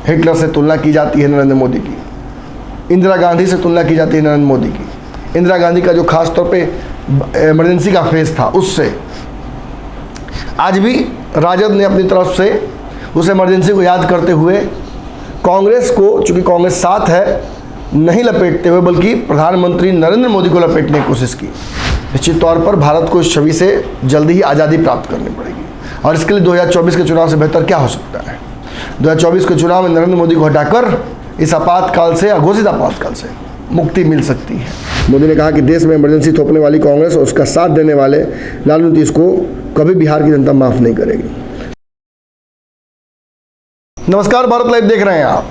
Hitler से तुलना की जाती है नरेंद्र मोदी की, इंदिरा गांधी से तुलना की जाती है नरेंद्र मोदी की। इंदिरा गांधी का जो खास तौर पे इमरजेंसी का फेज था, उससे आज भी राजद ने अपनी तरफ से उस इमरजेंसी को याद करते हुए कांग्रेस को, चूंकि कांग्रेस साथ है, नहीं लपेटते हुए बल्कि प्रधानमंत्री नरेंद्र मोदी को लपेटने की कोशिश की। निश्चित तौर पर भारत को इस छवि से जल्दी ही आज़ादी प्राप्त करनी पड़ेगी और इसके लिए 2024 के चुनाव से बेहतर क्या हो सकता है। 2024 के चुनाव में नरेंद्र मोदी को हटाकर इस आपातकाल से, अघोषित आपातकाल से मुक्ति मिल सकती है। मोदी ने कहा कि देश में इमरजेंसी थोपने वाली कांग्रेस और उसका साथ देने वाले लालू नीतीश को कभी बिहार की जनता माफ नहीं करेगी। नमस्कार, भारत लाइव देख रहे हैं आप।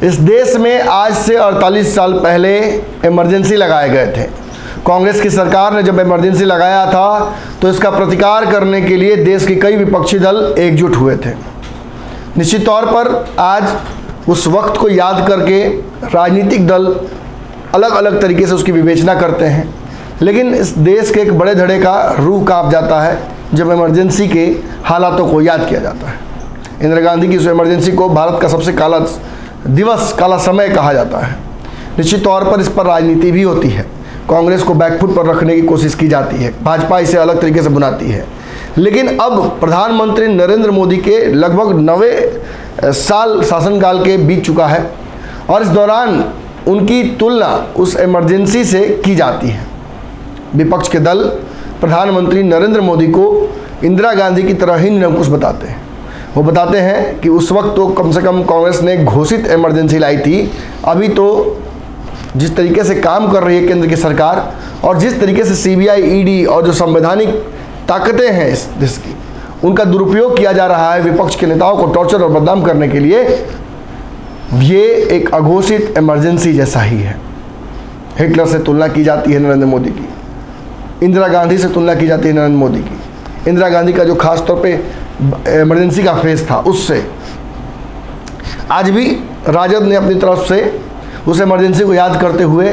इस देश में आज से 48 साल पहले इमरजेंसी लगाए गए थे। कांग्रेस की सरकार ने जब इमरजेंसी लगाया था तो इसका प्रतिकार करने के लिए देश के कई विपक्षी दल एकजुट हुए थे। निश्चित तौर पर आज उस वक्त को याद करके राजनीतिक दल अलग अलग तरीके से उसकी विवेचना करते हैं, लेकिन इस देश के एक बड़े धड़े का रूह कांप जाता है जब इमरजेंसी के हालातों को याद किया जाता है। इंदिरा गांधी की उस इमरजेंसी को भारत का सबसे काला दिवस, काला समय कहा जाता है। निश्चित तौर पर इस पर राजनीति भी होती है। कांग्रेस को बैकफुट पर रखने की कोशिश की जाती है, भाजपा इसे अलग तरीके से बुनाती है। लेकिन अब प्रधानमंत्री नरेंद्र मोदी के लगभग 90 साल शासनकाल के बीत चुका है और इस दौरान उनकी तुलना उस इमरजेंसी से की जाती है। विपक्ष के दल प्रधानमंत्री नरेंद्र मोदी को इंदिरा गांधी की तरह ही निरंकुश बताते हैं। वो बताते हैं कि उस वक्त तो कम से कम कांग्रेस ने घोषित इमरजेंसी लाई थी, अभी तो जिस तरीके से काम कर रही है केंद्र की सरकार और जिस तरीके से सीबीआई, ईडी और जो संवैधानिक ताकतें हैं इस देश की, उनका दुरुपयोग किया जा रहा है विपक्ष के नेताओं को टॉर्चर और बदनाम करने के लिए, ये एक अघोषित इमरजेंसी जैसा ही है। हिटलर से तुलना की जाती है नरेंद्र मोदी की, इंदिरा गांधी से तुलना की जाती है नरेंद्र मोदी की। इंदिरा गांधी का जो खास तौर पे इमरजेंसी का फेज था, उससे आज भी राजद ने अपनी तरफ से उस इमरजेंसी को याद करते हुए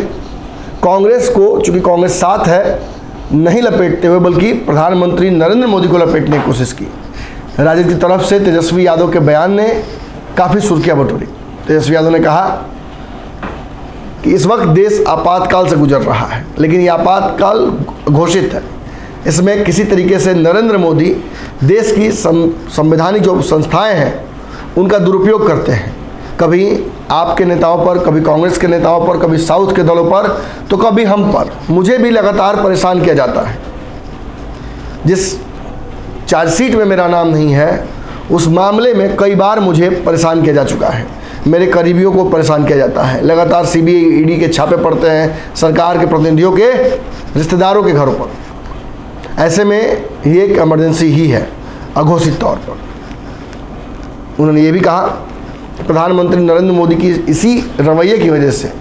कांग्रेस को, चूंकि कांग्रेस साथ है, नहीं लपेटते हुए बल्कि प्रधानमंत्री नरेंद्र मोदी को लपेटने की कोशिश की। राजद की तरफ से तेजस्वी यादव के बयान ने काफ़ी सुर्खियां बटोरी। तेजस्वी यादव ने कहा कि इस वक्त देश आपातकाल से गुजर रहा है, लेकिन ये आपातकाल घोषित है। इसमें किसी तरीके से नरेंद्र मोदी देश की संवैधानिक जो संस्थाएं हैं उनका दुरुपयोग करते हैं, कभी आपके नेताओं पर, कभी कांग्रेस के नेताओं पर, कभी साउथ के दलों पर, तो कभी हम पर। मुझे भी लगातार परेशान किया जाता है। जिस चार्जशीट में मेरा नाम नहीं है उस मामले में कई बार मुझे परेशान किया जा चुका है। मेरे करीबियों को परेशान किया जाता है। लगातार सीबीआई, ईडी के छापे पड़ते हैं सरकार के प्रतिनिधियों के रिश्तेदारों के घरों पर। ऐसे में ये एक इमरजेंसी ही है अघोषित तौर पर। उन्होंने ये भी कहा प्रधानमंत्री नरेंद्र मोदी की इसी रवैये की वजह से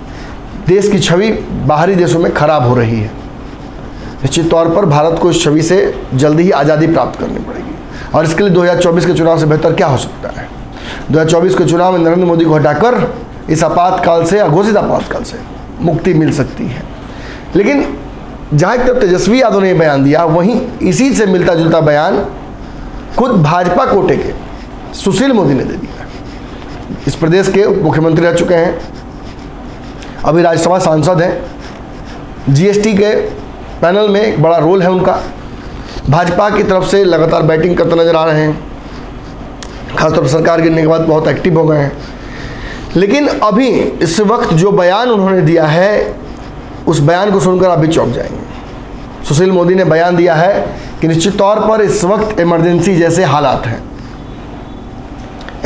देश की छवि बाहरी देशों में खराब हो रही है। निश्चित तौर पर भारत को इस छवि से जल्दी ही आज़ादी प्राप्त करनी पड़ेगी और इसके लिए 2024 के चुनाव से बेहतर क्या हो सकता है। 2024 के चुनाव में नरेंद्र मोदी को हटाकर इस आपातकाल से, अघोषित आपातकाल से मुक्ति मिल सकती है। लेकिन जहाँ एक तरफ तेजस्वी यादव ने बयान दिया, वहीं इसी से मिलता जुलता बयान खुद भाजपा कोटे के सुशील मोदी ने दे दिया। इस प्रदेश के उप मुख्यमंत्री रह चुके हैं, अभी राज्यसभा सांसद हैं, जीएसटी के पैनल में एक बड़ा रोल है उनका। भाजपा की तरफ से लगातार बैटिंग करते नजर आ रहे हैं, खासतौर पर सरकार गिरने के बाद बहुत एक्टिव हो गए हैं। लेकिन अभी इस वक्त जो बयान उन्होंने दिया है, उस बयान को सुनकर आप भी चौंक जाएंगे। सुशील मोदी ने बयान दिया है कि निश्चित तौर पर इस वक्त इमरजेंसी जैसे हालात हैं।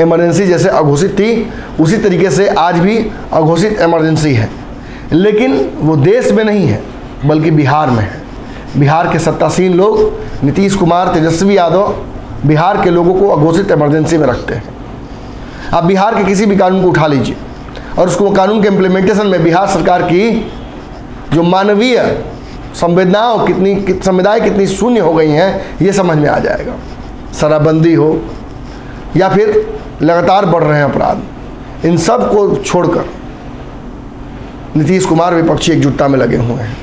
इमरजेंसी जैसे अघोषित थी उसी तरीके से आज भी अघोषित इमरजेंसी है, लेकिन वो देश में नहीं है बल्कि बिहार में है। बिहार के सत्तासीन लोग, नीतीश कुमार, तेजस्वी यादव, बिहार के लोगों को अघोषित इमरजेंसी में रखते हैं। आप बिहार के किसी भी कानून को उठा लीजिए और उसको कानून के इम्प्लीमेंटेशन में बिहार सरकार की जो मानवीय संवेदनाओं संवेदनाएं कितनी शून्य हो गई हैं, ये समझ में आ जाएगा। शराबबंदी हो या फिर लगातार बढ़ रहे हैं अपराध, इन सब को छोड़कर नीतीश कुमार विपक्षी एकजुटता में लगे हुए हैं।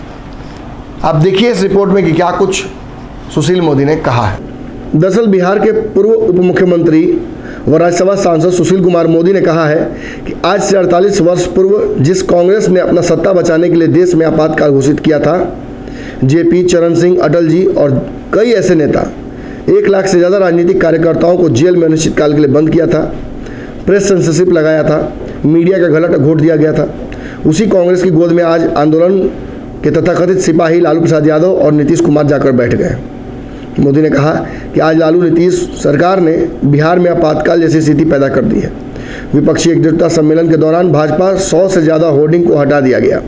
आप देखिए इस रिपोर्ट में कि क्या कुछ सुशील मोदी ने कहा है। दरअसल बिहार के पूर्व उप मुख्यमंत्री व राज्यसभा सांसद सुशील कुमार मोदी ने कहा है कि आज से 48 वर्ष पूर्व जिस कांग्रेस ने अपना सत्ता बचाने के लिए देश में आपातकाल घोषित किया था, जेपी, चरण सिंह, अटल जी और कई ऐसे नेता 1 लाख से ज़्यादा राजनीतिक कार्यकर्ताओं को जेल में अनिश्चितकाल के लिए बंद किया था, प्रेस सेंसरशिप लगाया था, मीडिया का गला घोट दिया गया था। उसी कांग्रेस की गोद में आज आंदोलन के तथाकथित सिपाही लालू प्रसाद यादव और नीतीश कुमार जाकर बैठ गए। मोदी ने कहा कि आज लालू नीतीश सरकार ने बिहार में आपातकाल जैसी स्थिति पैदा कर दी है। विपक्षी एकजुटता सम्मेलन के दौरान भाजपा 100 से ज़्यादा होर्डिंग को हटा दिया गया।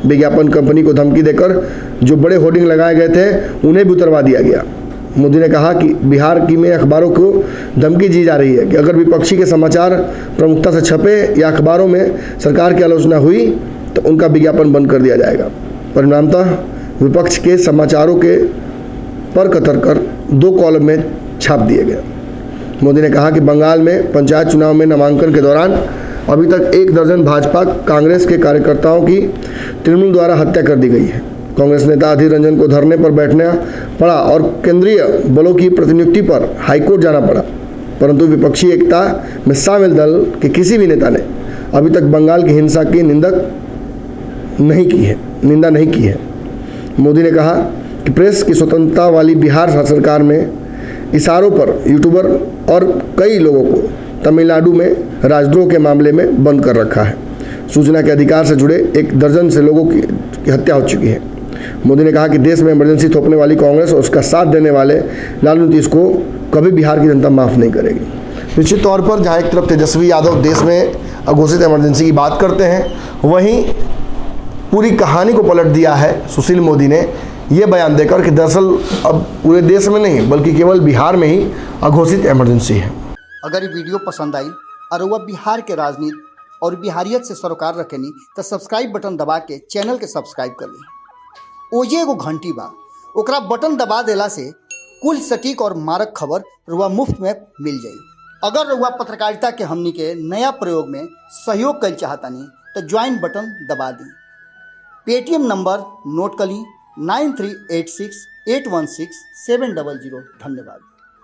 विज्ञापन कंपनी को धमकी देकर जो बड़े होर्डिंग लगाए गए थे उन्हें भी उतरवा दिया गया। मोदी ने कहा कि बिहार की में अखबारों को धमकी दी जा रही है कि अगर विपक्षी के समाचार प्रमुखता से छपे या अखबारों में सरकार की आलोचना हुई तो उनका विज्ञापन बंद कर दिया जाएगा। परिणामतः विपक्ष के समाचारों के पर कतर कर 2 कॉलम में छाप दिए गए। मोदी ने कहा कि बंगाल में पंचायत चुनाव में नामांकन के दौरान अभी तक 1 दर्जन भाजपा कांग्रेस के कार्यकर्ताओं की तृणमूल द्वारा हत्या कर दी गई है। कांग्रेस नेता अधीर रंजन को धरने पर बैठना पड़ा और केंद्रीय बलों की प्रतिनियुक्ति पर हाईकोर्ट जाना पड़ा, परंतु विपक्षी एकता में शामिल दल के किसी भी नेता ने अभी तक बंगाल की हिंसा की निंदा नहीं की है। मोदी ने कहा कि प्रेस की स्वतंत्रता वाली बिहार सरकार में इशारों पर यूट्यूबर और कई लोगों को तमिलनाडु में राजद्रोह के मामले में बंद कर रखा है। सूचना के अधिकार से जुड़े 1 दर्जन से लोगों की हत्या हो चुकी है। मोदी ने कहा कि देश में इमरजेंसी थोपने वाली कांग्रेस और उसका साथ देने वाले लालू नीतीश को कभी बिहार की जनता माफ़ नहीं करेगी। निश्चित तौर पर जहाँ एक तरफ तेजस्वी यादव देश में अघोषित इमरजेंसी की बात करते हैं, वहीं पूरी कहानी को पलट दिया है सुशील मोदी ने ये बयान देकर कि दरअसल अब पूरे देश में नहीं बल्कि केवल बिहार में ही अघोषित इमरजेंसी है। अगर ये वीडियो पसंद आई और वह बिहार के राजनीति और बिहारियत से सरोकार रखेनी तो सब्सक्राइब बटन दबा के चैनल के सब्सक्राइब कर ली। ओजे एगो घंटी बा, ओकरा बटन दबा देला से कुल सटीक और मारक खबर रुआ मुफ्त में मिल जाई। अगर रुआ पत्रकारिता के हमनी के नया प्रयोग में सहयोग कर चाहतानी तो ज्वाइन बटन दबा दी। पेटीएम नंबर नोट कर ली 9386816700। धन्यवाद।